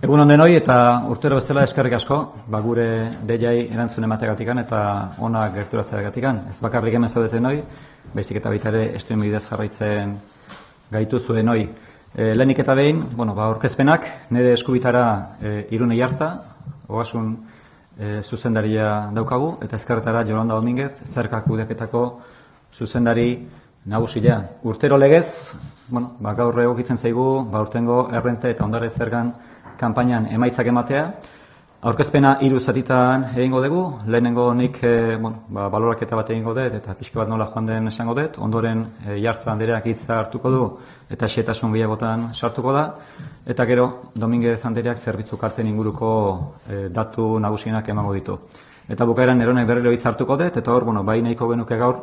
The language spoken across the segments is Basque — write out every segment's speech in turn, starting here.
Egun on denoi eta urtero bezala eskerrik asko, gure deiai erantzun emateagatikan eta ona gerturatzeagatikan. Ez bakarrik hemen zaudeten noi, baizik eta baita ere stream bidez jarraitzen gaituzuen noi. Lehenik eta behin, aurkezpenak nire eskubitara Irune Iarza, Ogasun zuzendaria daukagu, eta ezkerretara Jolanda Domínguez, Zerga kudeaketako zuzendari nagusia. Urtero legez, gaur egokitzen zaigu, urtengo errente eta ondare zergan kanpainan emaitzak ematea. Aurkezpena 3 zatitan egingo dugu. Lehenengo nik baloraketa bat egingo dut eta pixka bat nola joan den esango dut. Ondoren Iarza Andereak hitza hartuko du eta xehetasun gehiagotan sartuko da. Eta gero Domínguez Andereak zerbitzu karten inguruko datu nagusienak emango ditu. Eta bukaeran Neronek berriro hitza hartuko dut eta hor, bai nahiko genuke gaur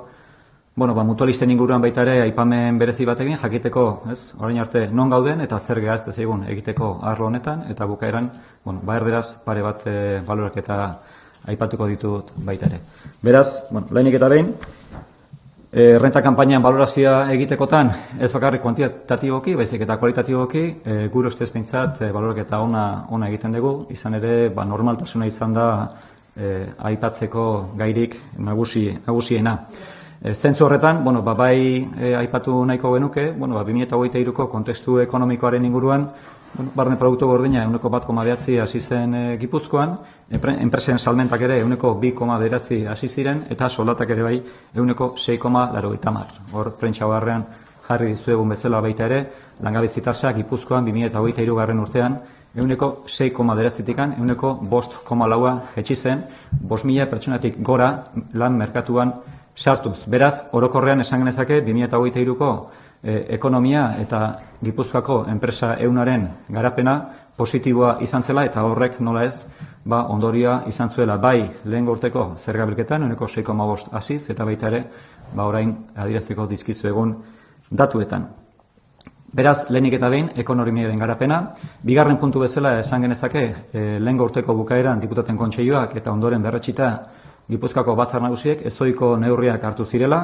mutualisten inguruan baita ere aipamen berezi bat egin, jakiteko, orain arte non gauden eta zer gehatzte zaigun egiteko arlo honetan, eta bukaeran, erderaz pare bat balorak eta aipatuko ditut baita ere. Beraz, lehenik eta behin, renta kanpainan balorazioa egitekotan, ez bakarrik kuantitatiboki, baizik eta kualitatiboki, gure ustez behintzat balorak eta ona egiten dugu, izan ere, normaltasuna izan da aipatzeko gairik nagusiena. Zentzu horretan, bai aipatu nahiko genuke, 2023ko kontestu ekonomikoaren inguruan, barne produktu gordina 1,9 hasi zen Gipuzkoan, enpresen salmentak ere 2,9 hasi ziren, eta soldatak ere bai 6,80. Hor, prentsabarrean jarri dizuegun bezala baita ere, langabezi tasa Gipuzkoan 2023 urtean, 6,9-tikan 5,4 jetxi zen, 5.000 pertsonatik gora lan merkatuan sartuz. Beraz, orokorrean esan genezake 2023ko ekonomia eta Gipuzkoako enpresa ehunaren garapena positiboa izan zela eta horrek nola ez, ondorioa izan zuela bai lehengo urteko zergabilketan 6,5 hasiz eta baita ere, orain adieraziko dizkizu egun datuetan. Beraz, lehenik eta behin, ekonomiaren garapena. Bigarren puntu bezala esan genezake lehengo urteko bukaeran diputaten kontseiluak eta ondoren berretxita Gipuzkoako batzar nagusiek ezohiko neurriak hartu zirela,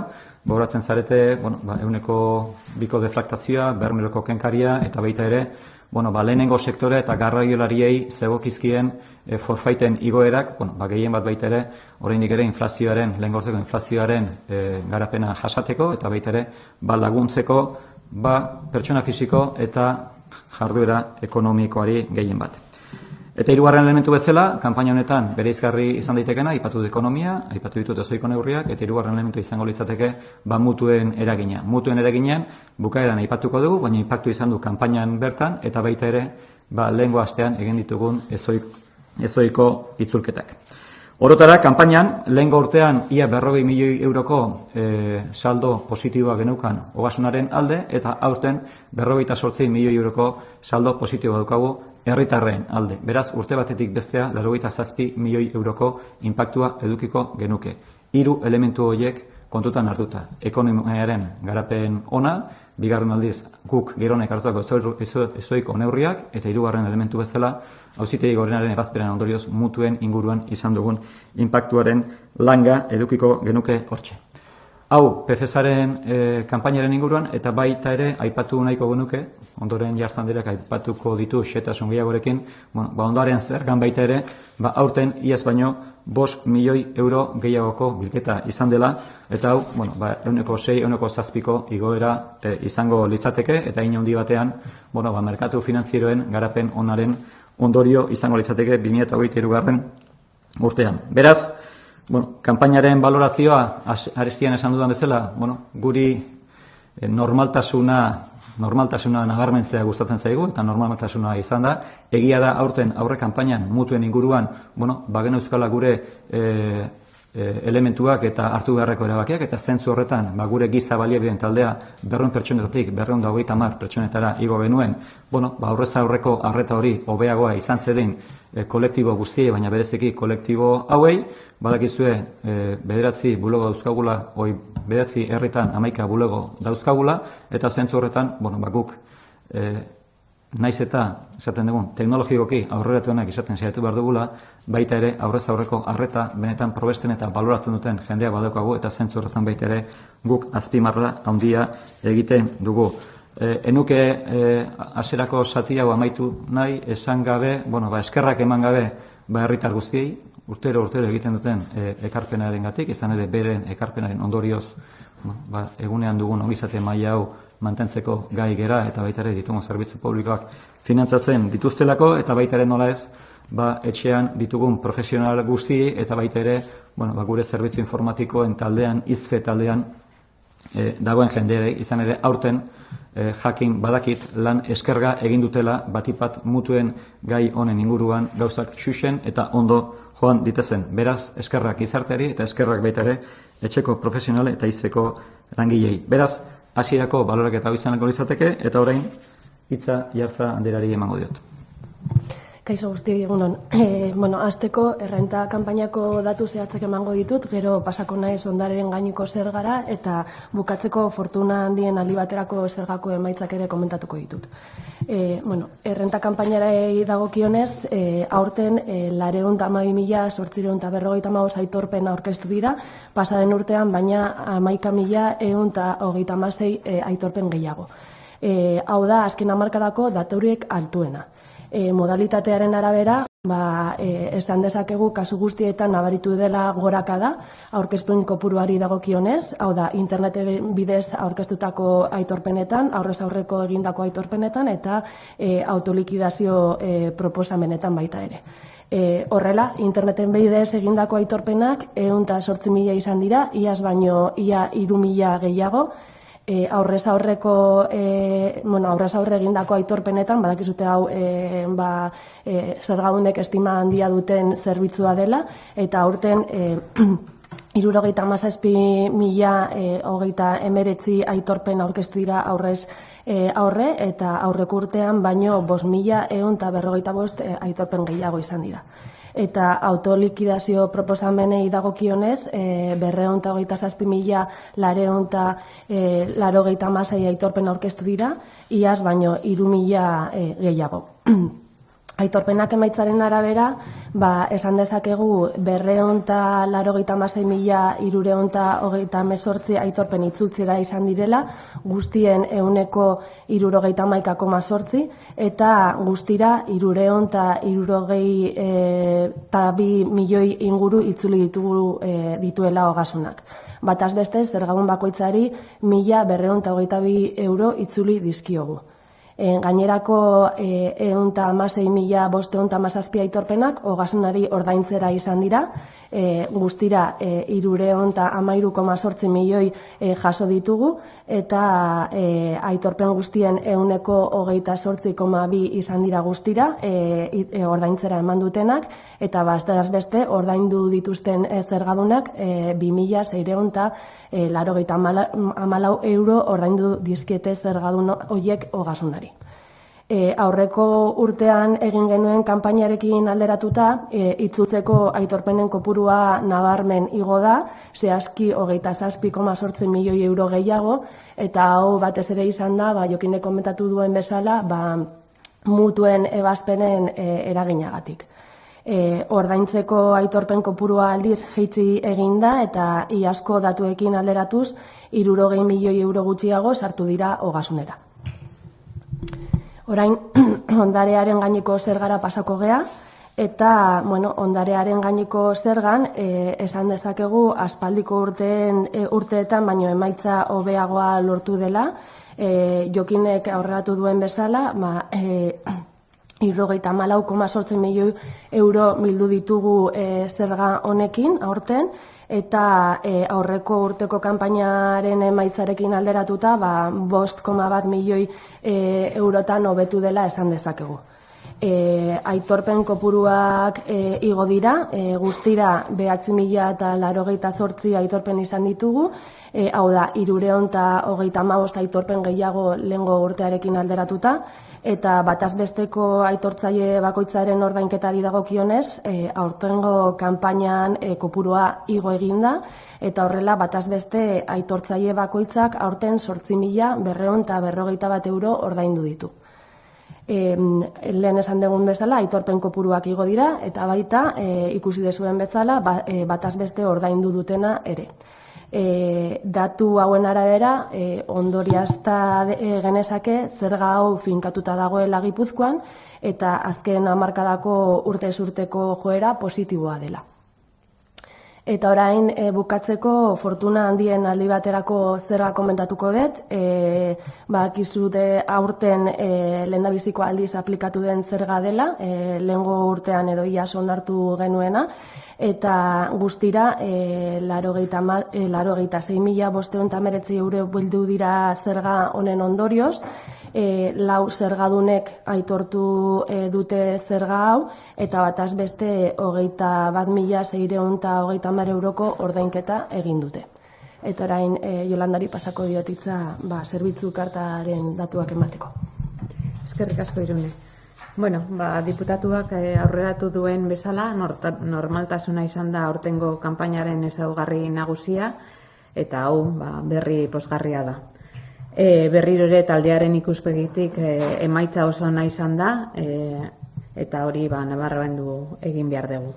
gogoratzen zarete, 2% deflaktazioa, bermeloko kenkaria, eta baita ere, lehenengo sektore eta garraiolariei zegokizkien forfaiten igoerak, gehien bat baita ere, oraindik ere inflazioaren, lehengo urteko inflazioaren garapena jasateko, eta baita ere, laguntzeko, pertsona fisiko eta jarduera ekonomikoari gehien bat. Eta hirugarren elementu bezala, kanpaina honetan bereizgarri izan daitekena, aipatu dut ekonomia, aipatu ditut ezohiko neurriak, eta hirugarren elementu izango litzateke mutuen eragina. Mutuen eraginean bukaeran aipatuko dugu, baina inpaktu izan du kanpainan bertan, eta baita ere, lehengo astean egin ditugun ezohiko itzulketak. Orotara, kanpainan, lehengo urtean ia 40 milioi euroko saldo positiboa geneukan ogasunaren alde, eta aurten 48 milioi euroko saldo positiboa daukagu herritarren alde. Beraz, urte batetik bestea 87 milioi euroko inpaktua edukiko genuke. 3 elementu horiek kontutan hartuta. Ekonomiaren garapen ona, bigarren aldiz guk geronek hartuako ezohiko neurriak, eta hirugarren elementu bezala, Auzitegi Gorenaren ebazpenen ondorioz mutuen inguruan izan dugun inpaktuaren langa edukiko genuke hortxe. Hau, PFS-aren kanpainaren inguruan, eta baita ere aipatu nahiko genuke, ondoren Iarza Andereak aipatuko ditu xehetasun gehiagorekin, ondoren zergan baita ere, aurten iaz baino 5 milioi euro gehiagoko bilketa izan dela, eta hau, 6,7 igoera izango litzateke, eta ino handi batean, merkatu finantzieroen garapen onaren ondorio izango litzateke 2023 urtean. Beraz, kanpainaren balorazioa arestian esan dudan bezala, guri normaltasuna nabarmentzea gustatzen zaigu, eta normaltasuna izan da. Egia da aurten aurre kanpainan mutuen inguruan, bagen euskala gure elementuak eta hartu beharreko erabakiak, eta zentzu horretan, gure giza baliabideen taldea 200 pertsonetatik 230 pertsonetara igo genuen, aurrez aurreko arreta hori hobeagoa izan zedin kolektibo guztiei, baina bereziki kolektibo hauei, badakizue 9 bulego dauzkagula, 9 herritan 11 bulego dauzkagula, eta zentzu horretan, guk naiz eta, esaten dugun, teknologikoki aurreratuenak izaten saiatu behar dugula, baita ere aurrez aurreko arreta benetan probesten eta baloratzen duten jendea badaukagu, eta zentzu horretan baita ere guk azpimarra handia egiten dugu. Enuke hasierako zati hau amaitu nahi, esan gabe, eskerrak eman gabe herritar guztiei, urtero egiten duten ekarpenarengatik, izan ere beren ekarpenaren ondorioz egunean dugun ongizate maila hau mantentzeko gai gera eta baita ere ditugun zerbitzu publikoak finantzatzen dituztelako eta baita ere nola ez etxean ditugun profesional guztiei eta baita ere gure zerbitzu informatikoen taldean, IZFE taldean dagoen jendere, izan ere aurten jakin badakit lan eskerga egin dutela batipat mutuen gai honen inguruan gauzak xuxen eta ondo joan ditezen. Beraz, eskerrak izarteari eta eskerrak baita ere etxeko profesional eta IZFeko langilei. Beraz, hasierako balorak eta izango litzateke eta orain hitza Jarza Anderari emango diot. Kaixo guztioi egunon. Hasteko errenta kanpainako datu zehatzak emango ditut, gero pasako naiz ondaren gainuko zergara eta bukatzeko fortuna handien aldi baterako zergako emaitzak ere komentatuko ditut. Errenta kanpainarei dagokionez, aurten 412.855 aitorpen aurkeztu dira, pasaden urtean baina 11.136 aitorpen gehiago. Hau da, azken hamarkadako daturik altuena. Modalitatearen arabera, esan dezakegu kasu guztietan nabaritu dela gorakada aurkezpen kopuruari dagokionez, hau da, internet bidez aurkeztutako aitorpenetan, aurrez aurreko egindako aitorpenetan eta autolikidazio proposamenetan baita ere. Horrela, interneten bidez egindako aitorpenak 108.000 izan dira, iaz baino ia 3.000 gehiago, aurrez aurre egindako aitorpenetan, badakizute hau zergadunek estima handia duten zerbitzua dela, eta aurten 67.019 aitorpen aurkeztu dira aurrez aurre, eta aurreko urtean baino 5.155 aitorpen gehiago izan dira. Eta autolikidazio proposamenei dagokionez, 227.986 aitorpen aurkeztu dira, iaz baino 3.000 gehiago. Aitorpenak emaitzaren arabera, esan dezakegu 286.318 aitorpen itzultzera izan direla, guztien 171,8, eta guztira 362 milioi inguru itzuli dituela ogasunak. Bataz beste, zergadun bakoitzari 1.222 euro itzuli dizkiogu. Gainerako 116.517 aitorpenak ogasunari ordaintzera izan dira, guztira 313,8 milioi jaso ditugu, eta aitorpen guztien 128,2 izan dira guztira ordaintzera eman dutenak, eta beste ordaindu dituzten zergadunak 2.684 euro ordaindu dizkiete zergadun horiek ogasunari. Aurreko urtean egin genuen kanpainarekin alderatuta, itzultzeko aitorpenen kopurua nabarmen igo da, zehazki 27,8 milioi euro gehiago, eta hau batez ere izan da, Jokinek komentatu duen bezala, mutuen ebazpenen eraginagatik. Ordaintzeko aitorpen kopurua aldiz jaitsi eginda eta iazko datuekin alderatuz 60 milioi euro gutxiago sartu dira ogasunera. Orain, ondarearen gaineko zergara pasako gea, eta ondarearen gaineko zergan esan dezakegu aspaldiko urteetan baino emaitza hobeagoa lortu dela, Jokinek aurreratu duen bezala, 74,8 milioi euro bildu ditugu zerga honekin aurten, eta aurreko urteko kanpainaren emaitzarekin alderatuta 5,1 milioi eurotan hobetu dela esan dezakegu. Aitorpen kopuruak igo dira, guztira 9.088 aitorpen izan ditugu, hau da, 335 aitorpen gehiago lehengo urtearekin alderatuta, eta bataz besteko aitortzaile bakoitzaren ordainketari dagokionez, aurtengo kanpainan kopurua igo eginda, eta horrela bataz beste aitortzaile bakoitzak aurten 8.251 euro ordaindu ditu. Lehen esan dugun bezala, aitorpen kopuruak igo dira, eta baita ikusi dezuen bezala bataz beste ordaindu dutena ere. Datu hauen arabera, ondoriazta genezake zerga hau finkatuta dagoela Gipuzkoan, eta azken hamarkadako urtez urteko joera positiboa dela. Eta orain bukatzeko fortuna handien aldi baterako zerga komentatuko dut, bakizute aurten lehendabiziko aldiz aplikatu den zerga dela, lehengo urtean edo iaz onartu genuena, eta guztira 86.519 euro bildu dira zerga honen ondorioz, 4 zergadunek aitortu dute zerga hau, eta bataz beste 21.630 euroko ordainketa egin dute. Eta orain Jolandari pasako diotitza zerbitzu kartaren datuak emateko. Eskerrik asko, Irune. Bueno, diputatuak aurreratu duen bezala, normaltasuna izan da aurtengo kanpainaren ezaugarri nagusia, eta hau berri pozgarria da. Berriro ere taldearen ikuspegitik emaitza oso ona izan da, eta hori nabarmendu egin behar dugu.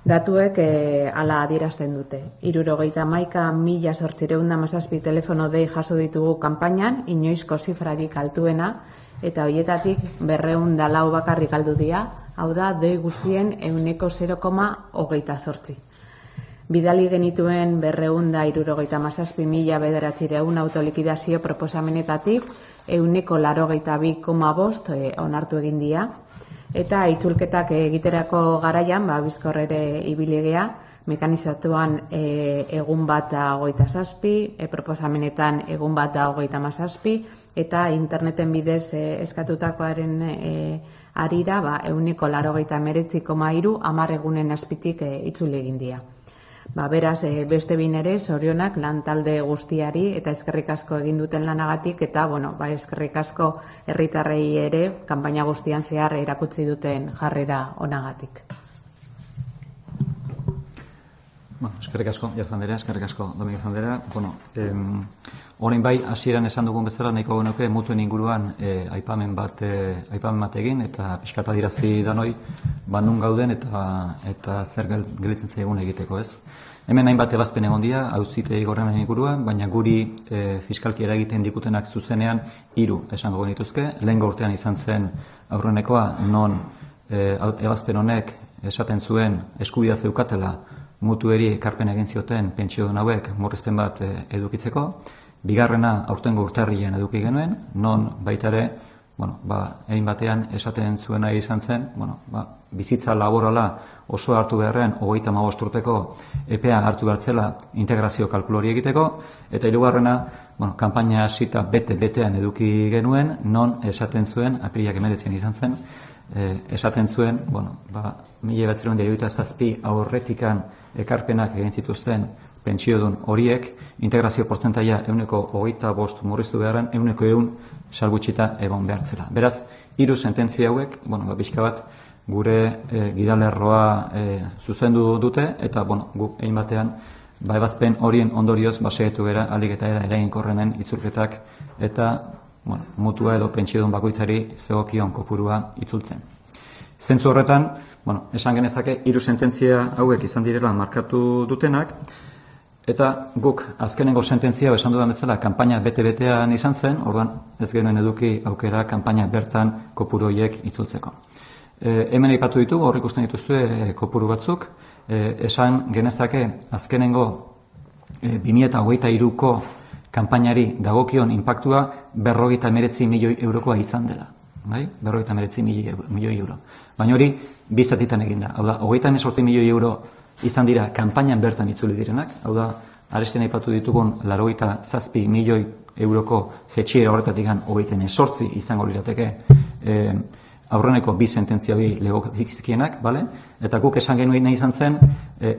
Datuek hala adierazten dute. 71.817 telefono dei jaso ditugu kanpainan, inoizko zifrarik altuena, eta horietatik 204 bakarrik galdu dira, hau da, dei guztien 0,28. Bidali genituen 277.900 autolikidazio proposamenetatik 182,5 onartu egin dira, eta itzulketak egiterako garaian, bizkor ere ibilegea, mekanizatuan egun bat 27, proposamenetan egun bat 37, eta interneten bidez eskatutakoaren arira 189,3 10 egunen azpitik itzuli egin dira. Beraz, beste bin ere, zorionak lan talde guztiari eta eskerrik asko egin duten lanagatik, eta eskerrik asko herritarrei ere kanpaina guztian zehar erakutsi duten jarrera onagatik. Eskerrik asko, Jarz Andrea, eskerrik asko, Dominguez Andrea. Orain bai, hasieran esan dugun bezala, nahiko genuke mutuen inguruan aipamen bat egin, eta pixkat adirazi danoi, nun gauden eta zer gelitzen zaigun egiteko, ez? Hemen hainbat ebazpen egon dira, auzitegi gorenen inguruan, baina guri fiskalki eragiten dikutenak zuzenean 3 esango genituzke. Lehengo urtean izan zen aurrenekoa, non ebazpen honek esaten zuen eskubidea zeukatela mutueri ekarpen egin zioten pentsiodun hauek murrizpen bat edukitzeko. Bigarrena aurtengo urtarrilean eduki genuen, non baita ere, egin batean esaten zuena izan zen, bizitza laborala oso hartu beharren 35 urteko epea hartu behartzela integrazio kalkulu hori egiteko, eta hirugarrena, kanpaina hasita betean eduki genuen, non esaten zuen, apirilak 19 izan zen, esaten zuen, 1997 aurretikan ekarpenak egin zituzten pentsiodun horiek, integrazio portzentaia 25% murriztu beharren, 100% salgutxita egon behartzela. Beraz, 3 sententzia hauek, pixka bat, gure gidalerroa zuzendu dute, eta guk egin batean, ebazpen horien ondorioz, saiatu gara alik eta eraginkorrenen itzulketak, eta mutua edo pentsiodun bakoitzari zegokion kopurua itzultzen. Zentzu horretan, esan genezake, 3 sententzia hauek izan direla markatu dutenak, eta guk azkenengo sententzia, esan dudan bezala, kanpaina bete-betean izan zen, orduan ez genuen eduki aukera kanpaina bertan kopuru horiek itzultzeko. Hemen aipatu ditugu, hor ikusten dituzue kopuru batzuk, esan genezake azkenengo 2023ko kanpainari dagokion inpaktua 59 milioi eurokoa izan dela. 59 milioi euro. Baina hori, 2 zatitan egin da. Hau da, 28 milioi euro izan dira kanpainan bertan itzuli direnak. Hau da, aresten aipatu ditugun 87 milioi euroko jetxiera horretatik 28 izango lirateke aurreneko 2 sententzia legokizkienak, eta guk esan genuen nahi izan zen,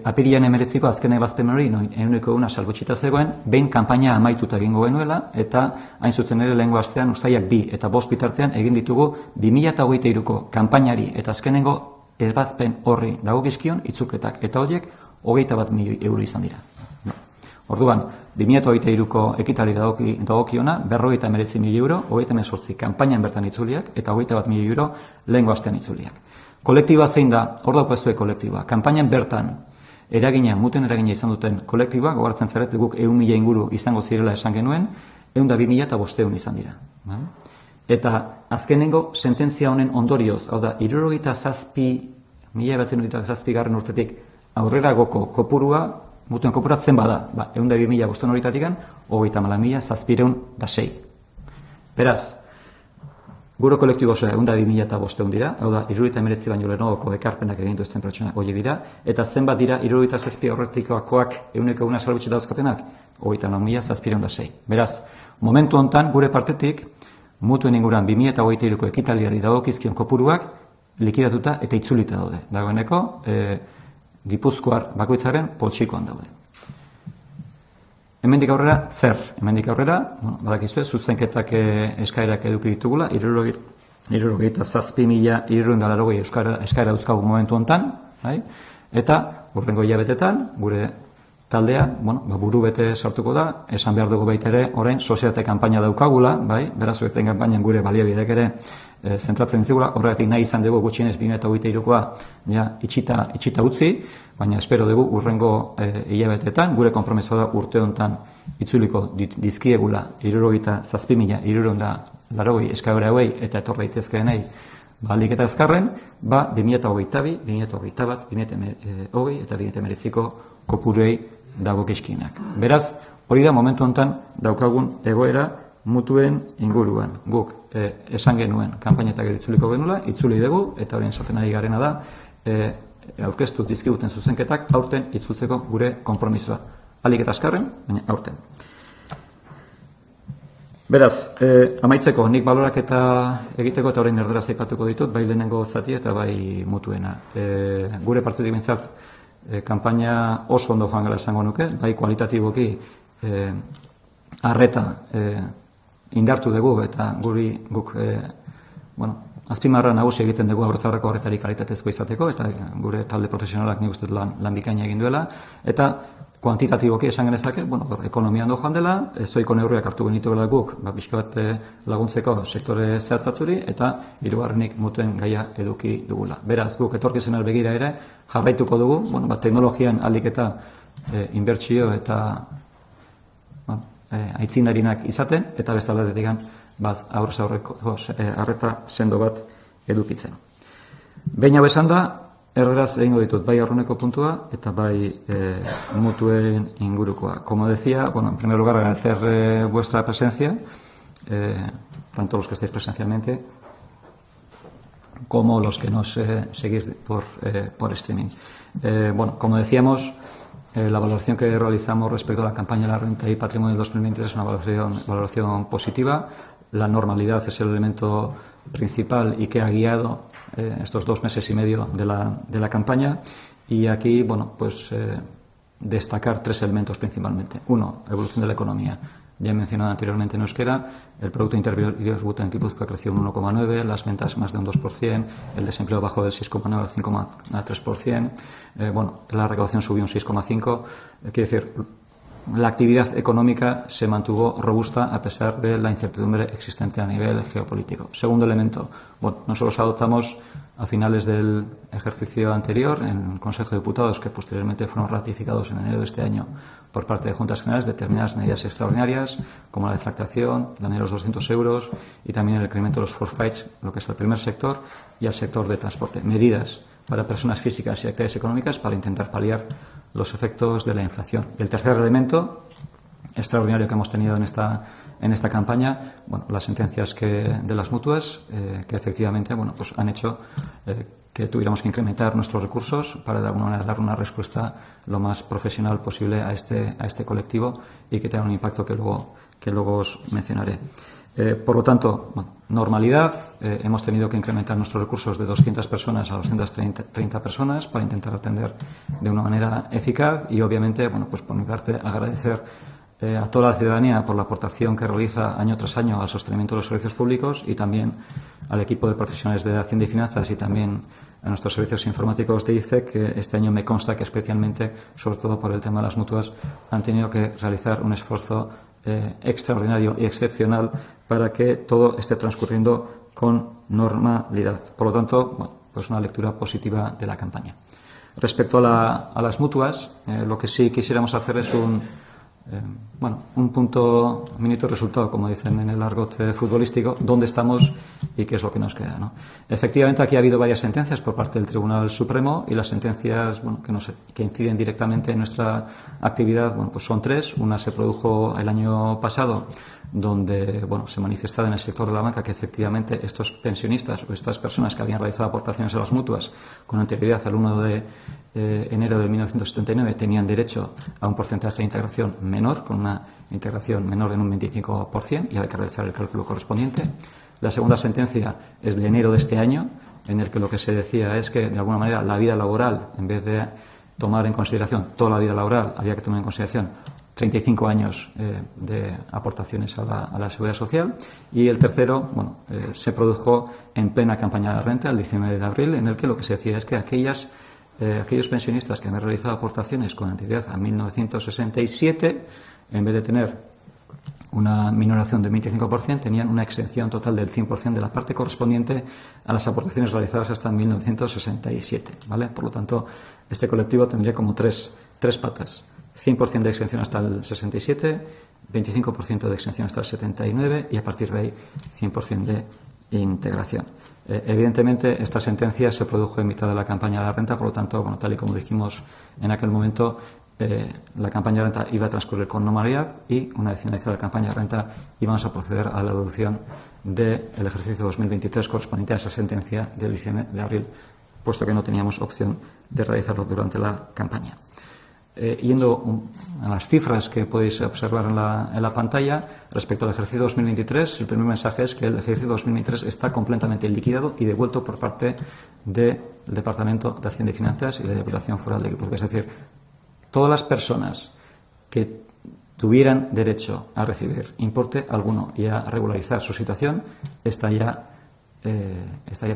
apirilean 19ko azken ebazpen hori, 100% salgutxita zegoen, behin kanpaina amaituta egingo genuela, eta hain zuzen ere lehengo astean ustaiak 2 eta 5 bitartean egin ditugu 2023ko kanpainari eta azkenengo ebazpen horri dagokizkion itzulketak, eta horiek 21 milioi euro izan dira. Orduan, 2023ko ekitali dagokiona, 59 milioi euro, 28 kanpainan bertan itzuliak, eta 21 milioi euro lehengo astean itzuliak. Kolektiba zein da, hor dauko ez kolektiba, kanpainan bertan muten eragina izan duten kolektiboak, gogoratzen zaret, guk 100.000 inguru izango zirela esan genuen, 102.000 eta 500 izan dira. Eta azkenengo sententzia honen ondorioz, hau da, 1977 urtetik aurreragoko kopurua, mutuen kopura zen bada, 102.000 500 horitatik, 34.706. Beraz, gure kolektibo osoa 102.000 eta 500 dira, hau da, 79 baino lehenagoko ekarpenak egin duzten pertsonak horiek dira, eta zenbat dira 77 aurretikoakoak 100% salbutxe dauzkatenak, 34.706. Beraz, momentu hontan gure partetik, mutuen inguruan 2023ko ekitaliari dagokizkion kopuruak likidatuta eta itzulita daude. Dagoeneko, Gipuzkoar bakoitzaren poltsikoan daude. Hemendik aurrera, zer? Hemendik aurrera, badakizue, zuzenketak eskaerak eduki ditugula, 67.380 eskaera dauzkagu momentu hontan, eta hurrengo hilabetetan, gure taldea, buru bete sartuko da, esan behar dugu baita ere, orain, sozietate kanpaina daukagula, beraz, horretzen kanpainan gure baliabidek ere zentratzen ditugula, horregatik nahi izan dugu gutxienez 2023koa itxita utzi, baina espero dugu urrengo hilabetetan, gure konpromisoa da urte honetan itzuliko dizkiegula 67.380 eskaera hauei eta etor daitezkeenei ahalik eta azkarren, 2022, 2021, 2020 eta 2019ko kopuruei dagokizkienak. Beraz, hori da momentu honetan daukagun egoera mutuen inguruan. Guk esan genuen kanpainetak itzuliko genuela, itzuli dugu, eta horien esaten ari garena da, aurkeztu dizkiguten zuzenketak aurten itzultzeko gure konpromisoa. Ahalik eta azkarren, baina aurten. Beraz, amaitzeko, nik baloraketa egiteko eta orain erderaz aipatuko ditut, bai lehenengo zati eta bai mutuena. Gure partetik bintzat, kanpaina oso ondo joan gara esango nuke, bai kualitatiboki arreta indartu dugu eta guk azpimarra nagusi egiten dugu aurrezaurreko horretari kalitatezko izateko eta gure talde profesionalak nik uste lan bikaina egin duela eta kuantitatiboki esan genezake, ekonomia ondo joan dela, zoiko neurriak hartu genituela guk, pixka bat laguntzeko sektore zehatz batzuri eta hirugarrenik mutuen gaia eduki dugula. Beraz, guk etorkizunen begira ere jarraituko dugu, teknologian ahalik eta inbertsio eta aitzindarinak izaten eta beste aldetik aurrez aurreko arreta sendo bat edukitzen. Behin hau esan da, erderaz egingo ditut bai aurreneko puntua eta bai mutuen ingurukoa. Como decía, en primer lugar agradecer vuestra presencia, tanto los que estáis presencialmente como los que nos seguís por streaming. Como decíamos, la valoración que realizamos respecto a la campaña de la renta y patrimonio del 2023 es una valoración positiva. La normalidad es el elemento principal y que ha guiado estos 2 meses y medio de la campaña. Y aquí, destacar 3 elementos principalmente. 1, evolución de la economía. Ya he mencionado anteriormente en euskera, el Producto Interior Bruto en Gipuzkoa creció un 1,9%, las ventas más de un 2%, el desempleo bajó del 6,9 al 5,3%, la recaudación subió un 6,5%, quiere decir, la actividad económica se mantuvo robusta a pesar de la incertidumbre existente a nivel geopolítico. Segundo elemento, nosotros adoptamos a finales del ejercicio anterior en el Consejo de Diputados, que posteriormente fueron ratificados en enero de este año por parte de Juntas Generales, determinadas medidas extraordinarias, como la deflactación, la de los 200 euros y también el incremento de los forfaites, lo que es el primer sector, y al sector de transporte. Medidas para personas físicas y actividades económicas para intentar paliar los efectos de la inflación. Y el tercer elemento extraordinario que hemos tenido en esta campaña, las sentencias de las mutuas que efectivamente han hecho que tuviéramos que incrementar nuestros recursos para de alguna manera dar una respuesta lo más profesional posible a este colectivo y que tenga un impacto que luego os mencionaré. Por lo tanto, normalidad, hemos tenido que incrementar nuestros recursos de 200 personas a 230 personas para intentar atender de una manera eficaz y obviamente, por mi parte, agradecer a toda la ciudadanía por la aportación que realiza año tras año al sostenimiento de los servicios públicos y también al equipo de profesionales de Hacienda y Finanzas y también a nuestros servicios informáticos de ICEC, que este año me consta que especialmente, sobre todo por el tema de las mutuas, han tenido que realizar un esfuerzo extraordinario y excepcional para que todo esté transcurriendo con normalidad. Por lo tanto, una lectura positiva de la campaña. Respecto a las mutuas, lo que sí quisiéramos hacer es un punto, minuto resultado, como dicen en el argot futbolístico, dónde estamos y qué es lo que nos queda, ¿no? Efectivamente, aquí ha habido varias sentencias por parte del Tribunal Supremo y las sentencias que inciden directamente en nuestra actividad, pues son 3. Una se produjo el año pasado, donde se manifestaba en el sector de la banca que efectivamente estos pensionistas o estas personas que habían realizado aportaciones a las mutuas con anterioridad al 1 de enero de 1979 tenían derecho a un porcentaje de integración menor, con una integración menor en un 25%, y había que realizar el cálculo correspondiente. La segunda sentencia es de enero de este año, en el que lo que se decía es que, de alguna manera, la vida laboral, en vez de tomar en consideración toda la vida laboral, había que tomar en consideración 35 años de aportaciones a la Seguridad Social. Y el tercero, se produjo en plena campaña de renta, el 19 de abril, en el que lo que se decía es que aquellos pensionistas que han realizado aportaciones con anterioridad a 1967, en vez de tener una minoración del 25%, tenían una exención total del 100% de la parte correspondiente a las aportaciones realizadas hasta 1967, ¿vale? Por lo tanto, este colectivo tendría como tres patas: 100% de exención hasta el 67, 25% de exención hasta el 79 y a partir de ahí 100% de integración. Evidentemente, esta sentencia se produjo en mitad de la campaña de la renta, por lo tanto, tal y como dijimos en aquel momento, la campaña de renta iba a transcurrir con normalidad y, una vez finalizada la campaña de renta, íbamos a proceder a la devolución del ejercicio 2023 correspondiente a esa sentencia del 19 de abril, puesto que no teníamos opción de realizarlo durante la campaña. Yendo a las cifras que podéis observar en la pantalla, respecto al ejercicio 2023, el primer mensaje es que el ejercicio 2023 está completamente liquidado y devuelto por parte del Departamento de Hacienda y Finanzas y la Diputación Foral de Guipúzcoa. Es decir, todas las personas que tuvieran derecho a recibir importe alguno y a regularizar su situación está ya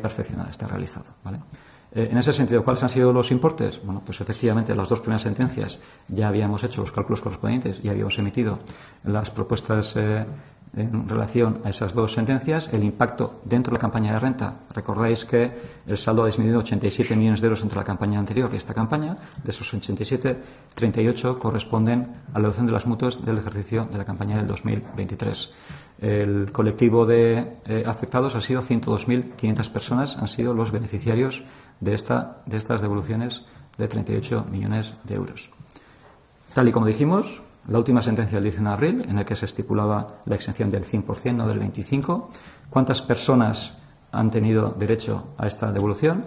perfeccionada, está realizado, ¿vale? En ese sentido, ¿cuáles han sido los importes? Pues efectivamente, las 2 primeras sentencias ya habíamos hecho los cálculos correspondientes y habíamos emitido las propuestas en relación a esas 2 sentencias. El impacto dentro de la campaña de renta, recordáis que el saldo ha disminuido 87 millones de euros entre la campaña anterior y esta campaña. De esos 87, 38 corresponden a la deducción de las mutuas del ejercicio de la campaña del 2023. El colectivo de afectados ha sido 102.500 personas, han sido los beneficiarios de estas devoluciones de 38 millones de euros. Tal y como dijimos, la última sentencia del 19 de abril, en la que se estipulaba la exención del 100%, no del 25%. ¿Cuántas personas han tenido derecho a esta devolución?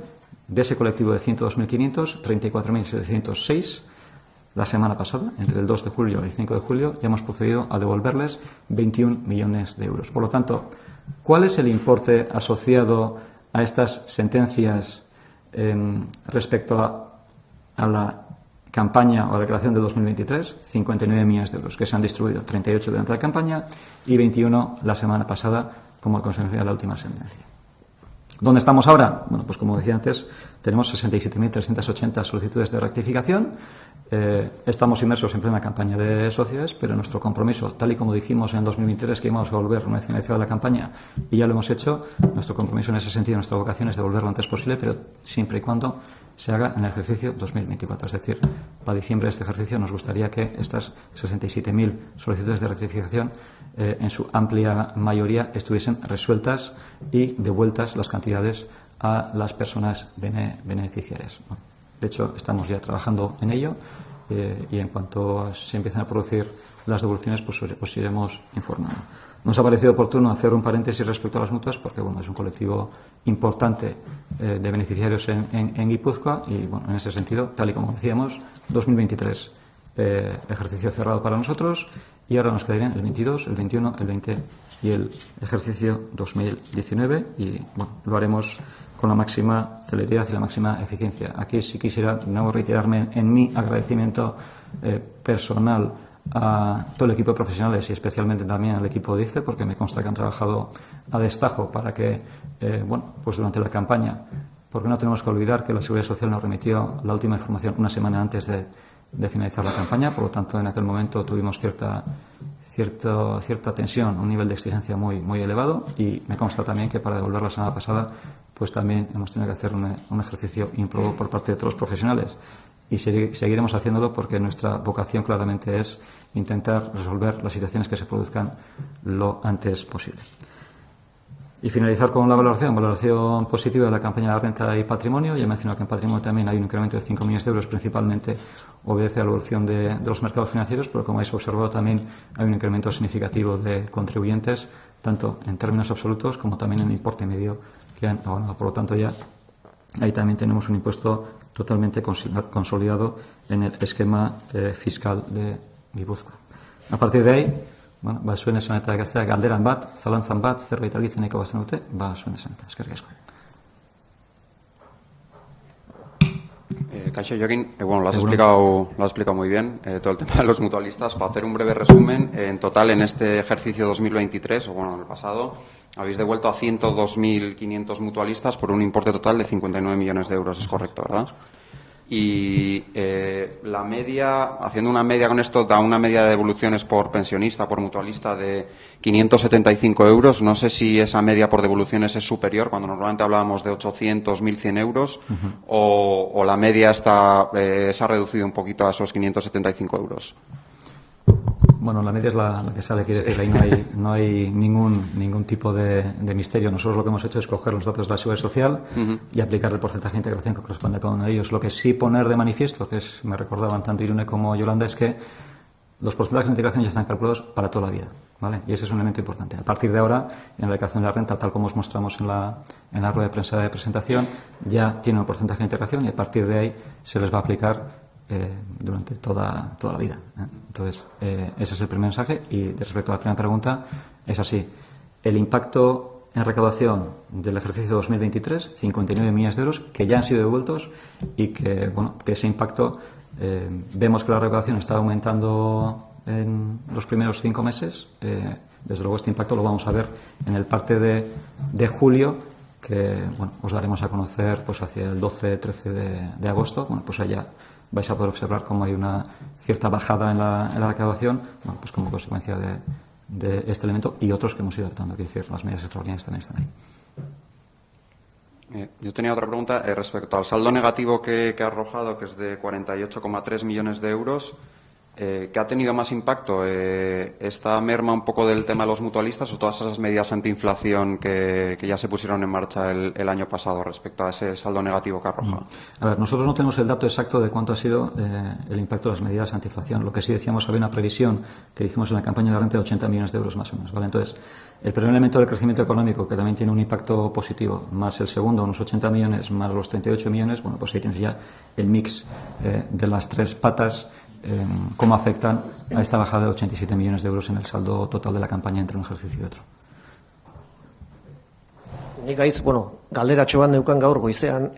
De ese colectivo de 102.500, 34.706. La semana pasada, entre el 2 de julio y el 5 de julio, ya hemos procedido a devolverles 21 millones de euros. Por lo tanto, ¿cuál es el importe asociado a estas sentencias respecto a la campaña o la declaración de 2023? 59 millones de euros, que se han distribuido 38 durante la campaña y 21 la semana pasada como consecuencia de la última sentencia. ¿Dónde estamos ahora? Pues como decía antes, tenemos 67.380 solicitudes de rectificación. Estamos inmersos en plena campaña de sociedades, pero nuestro compromiso, tal y como dijimos en 2023 que íbamos a volver una vez finalizada la campaña, y ya lo hemos hecho, nuestro compromiso en ese sentido, nuestra vocación es devolverlo lo antes posible, pero siempre y cuando se haga en el ejercicio 2024. Es decir, para diciembre de este ejercicio nos gustaría que estas 67.000 solicitudes de rectificación en su amplia mayoría estuviesen resueltas y devueltas las cantidades a las personas beneficiarias. De hecho, estamos ya trabajando en ello y en cuanto se empiecen a producir las devoluciones, pues os iremos informando. Nos ha parecido oportuno hacer un paréntesis respecto a las mutuas porque es un colectivo importante de beneficiarios en Guipúzcoa y, en ese sentido, tal y como decíamos, 2023 ejercicio cerrado para nosotros y ahora nos quedarían el 22, el 21, el 20 y el ejercicio 2019 y, lo haremos con la máxima celeridad y la máxima eficiencia. Aquí sí quisiera reiterarme en mi agradecimiento personal a todo el equipo de profesionales y especialmente también al equipo de ICE, porque me consta que han trabajado a destajo para que, pues durante la campaña, porque no tenemos que olvidar que la Seguridad Social nos remitió la última información una semana antes de de finalizar la campaña, por lo tanto en aquel momento tuvimos cierta tensión, un nivel de exigencia muy elevado, y me consta también que para devolver la semana pasada pues también hemos tenido que hacer un ejercicio ímprobo por parte de todos los profesionales, y seguiremos haciéndolo porque nuestra vocación claramente es intentar resolver las situaciones que se produzcan lo antes posible. Y finalizar con la valoración positiva de la campaña de renta y patrimonio. Ya he mencionado que en patrimonio también hay un incremento de 5 millones de euros, principalmente obedece a la evolución de los mercados financieros, pero como habéis observado también hay un incremento significativo de contribuyentes, tanto en términos absolutos como también en el importe medio que han abonado. Por lo tanto, ya ahí también tenemos un impuesto totalmente consolidado en el esquema fiscal de Gipuzkoa. A partir de ahí, bueno, zuen esan eta gaztea galderan bat, zalantzan bat, zerbait argitzen nahiko bazen dute, zuen esan eta eskerrik asko. Kaixo, Joaquín, bueno, lo has explicado muy bien, todo el tema de los mutualistas. Para hacer un breve resumen, en total en este ejercicio 2023, o bueno, en el pasado, habéis devuelto a 102.500 mutualistas por un importe total de 59 millones de euros, es correcto, ¿verdad? Y la media, haciendo una media con esto, da una media de devoluciones por pensionista, por mutualista de 575 euros. No sé si esa media por devoluciones es superior, cuando normalmente hablábamos de 800, 1.100 euros, o la media se ha reducido un poquito a esos 575 euros. Bueno, la media es la que sale, quiere decir, ahí no hay ningún tipo de misterio. Nosotros lo que hemos hecho es coger los datos de la Seguridad Social y aplicar el porcentaje de integración que corresponde a cada uno de ellos. Lo que sí poner de manifiesto, que me recordaban tanto Irune como Yolanda, es que los porcentajes de integración ya están calculados para toda la vida, ¿vale? Y ese es un elemento importante. A partir de ahora, en la declaración de la renta, tal como os mostramos en la rueda de prensa de presentación, ya tiene un porcentaje de integración y a partir de ahí se les va a aplicar durante toda la vida. Entonces, ese es el primer mensaje. Y respecto a la primera pregunta, es así. El impacto en recaudación del ejercicio 2023, 59 millones de euros, que ya han sido devueltos y que, bueno, que ese impacto, vemos que la recaudación está aumentando en los primeros 5 meses. Desde luego este impacto lo vamos a ver en el parte de julio, que bueno, os daremos a conocer pues hacia el 12-13 de agosto. Bueno, pues allá vais a poder observar cómo hay una cierta bajada en la recaudación, bueno, pues como consecuencia de este elemento y otros que hemos ido adaptando. Quiero decir, las medidas extraordinarias también están ahí. Yo tenía otra pregunta respecto al saldo negativo que ha arrojado, que es de 48,3 millones de euros. ¿Qué ha tenido más impacto? ¿Esta merma un poco del tema de los mutualistas o todas esas medidas antiinflación que ya se pusieron en marcha el año pasado respecto a ese saldo negativo que ha arrojado? A ver, nosotros no tenemos el dato exacto de cuánto ha sido el impacto de las medidas antiinflación. Lo que sí decíamos, había una previsión que hicimos en la campaña de la renta de 80 millones de euros más o menos, ¿vale? Entonces, el primer elemento del crecimiento económico, que también tiene un impacto positivo, más el segundo, unos 80 millones, más los 38 millones, bueno, pues ahí tienes ya el mix de las tres patas, cómo afectan a esta bajada de 87 millones de euros en el saldo total de la campaña entre un ejercicio y otro. Nik gaiz, galderatxo bat neukan gaur goizean,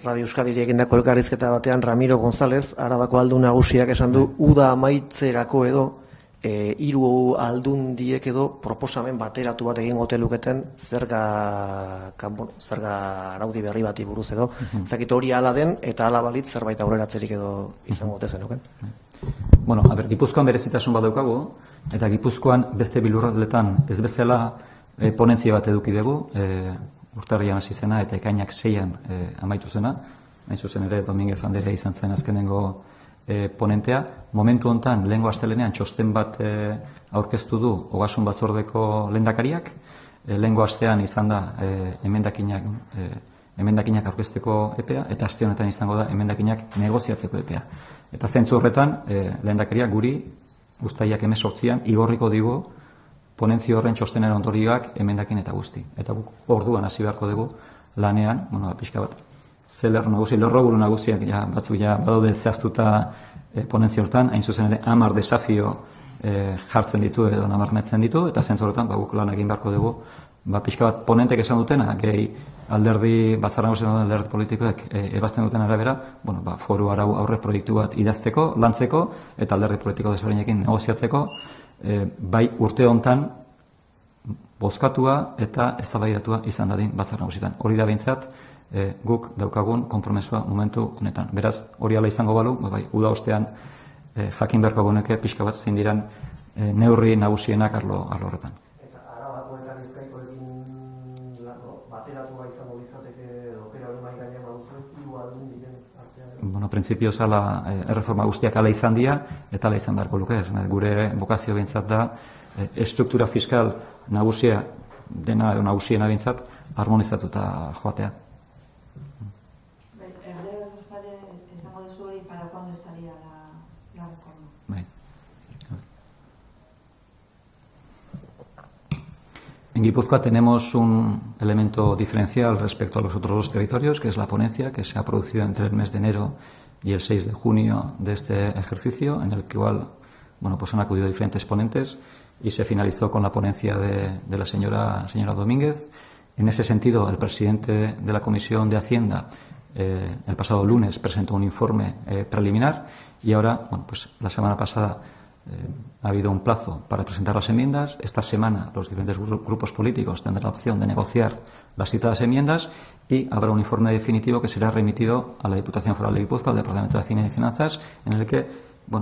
Radio Euskadiri egindako elkarrizketa batean Ramiro González, Arabako aldun nagusiak esan du, uda amaitzerako edo, 3 aldundiek edo proposamen bateratu bat egingo ote luketen zerga araudi berri bati buruz edo. Ezakit hori hala den eta hala balitz zerbait aurreratzerik edo izango ote zenuken. Bueno, a ver, Gipuzkoan berezitasun badaukagu, eta Gipuzkoan beste bilurraldetan ez bezala ponentzia bat eduki dugu, urtarrian hasi zena eta ekainak 6an amaitu zena, hain zuzen ere Dominguez Andrea izan zen azkenengo ponentea. Momentu hontan, lehengo astelenean txosten bat aurkeztu du Ogasun Batzordeko lehendakariak. Lehengo astean izan da emendakinak aurkezteko epea, eta aste honetan izango da emendakinak negoziatzeko epea. Eta zentzu horretan, lehendakariak guri, uztaiak 18an, igorriko digu ponentzio horren txostenera ondorioak emendakin eta guzti. Eta guk orduan hasi beharko dugu lanean, pixka bat, zeler nagusi, lorroburu nagusiak batzuk badaude zehaztuta ponentzio hortan, hain zuzen ere 10 desafio jartzen ditu edo nabarnetzen ditu, eta zentzu horretan guk lan egin beharko dugu, pixka bat ponentek esan dutena, gehi alderdi batzar nagusien duten alderdi politikoek ebazten duten arabera, foru arau aurre proiektu bat idazteko, lantzeko, eta alderdi politiko desberdinekin negoziatzeko, bai urte hontan bozkatua eta eztabaidatua izan dadin batzar nagusietan. Hori da behintzat guk daukagun konpromesua momentu honetan. Beraz, hori ala izango balu, bai, uda ostean jakin beharko goneke pixka bat zein diran neurri nagusienak arlo horretan. Eta Arabako eta Bizkaikoekin bateratua izango litzateke opera hori mahai gainean baduzu, hiru aldundiren artean? Bueno, printzipioz ala erreforma guztiak ala izan dira, eta ala izan beharko luke. Gure bokazio behintzat da, estruktura fiskal nagusia dena edo nagusiena behintzat harmonizatuta joatea. Esango duzu hori, para cuándo estaría la reforma? Bai. En Guipúzcoa tenemos un elemento diferencial respecto a los otros dos territorios, que es la ponencia que se ha producido entre el mes de enero y el 6 de junio de este ejercicio, en el cual pues han acudido diferentes ponentes y se finalizó con la ponencia de la señora Domínguez. En ese sentido, el presidente de la Comisión de Hacienda el pasado lunes presentó un informe preliminar y ahora, pues la semana pasada ha habido un plazo para presentar las enmiendas. Esta semana los diferentes grupos políticos tendrán la opción de negociar las citadas enmiendas y habrá un informe definitivo que será remitido a la Diputación Foral de Guipúzcoa, al Departamento de Hacienda y Finanzas, en el que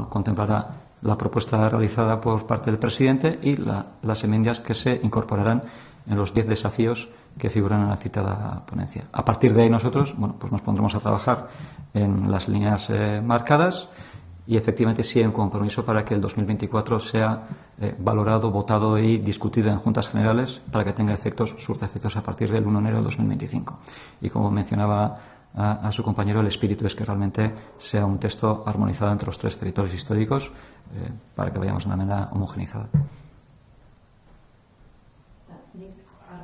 contemplará la propuesta realizada por parte del presidente y las enmiendas que se incorporarán en los 10 desafíos que figuran en la citada ponencia. A partir de ahí nosotros pues nos pondremos a trabajar en las líneas marcadas y efectivamente sí hay un compromiso para que el 2024 sea valorado, votado y discutido en juntas generales para que tenga surta efectos a partir del 1 de enero de 2025. Y como mencionaba a su compañero, el espíritu es que realmente sea un texto armonizado entre los tres territorios históricos para que vayamos de una manera homogenizada.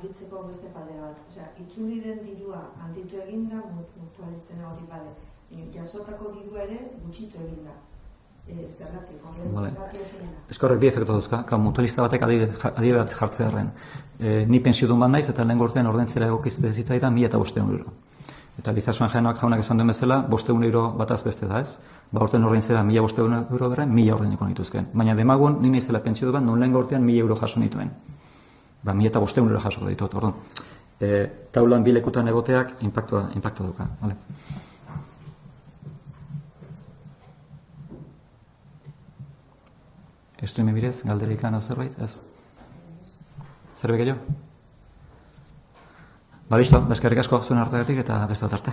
Argitzeko beste paldera bat. Osea, itzuli den dirua handitu eginda mutualisten hori bale. Jasotako dirua ere gutxitu eginda. Zergatik, Eskorrek bi efektu dauzka, mutualista batek adibide bat jartzearren. Ni pentsiodun bat naiz eta lehen urtean ordaintzera egokizte zitzaidan 1.500 euro. Eta Lizasoan jaunak esan duen bezala, 500 euro bataz beste da, ez? Urtean ordaintzera 1.500 euro berren, 1.000 ordaineko nituzken. Baina demagun, ni naizela pentsiodun bat, non lehen urtean 1.000 euro jaso nituen. 1.500 euro jasoko ditut, orduan. Taulan bilekutan egoteak impactua duka. Vale? Streamen bidez, galderik hau zerbait, ez? Zerbait gehiago? Listo, eskerrik asko zuen hartagatik eta beste arte.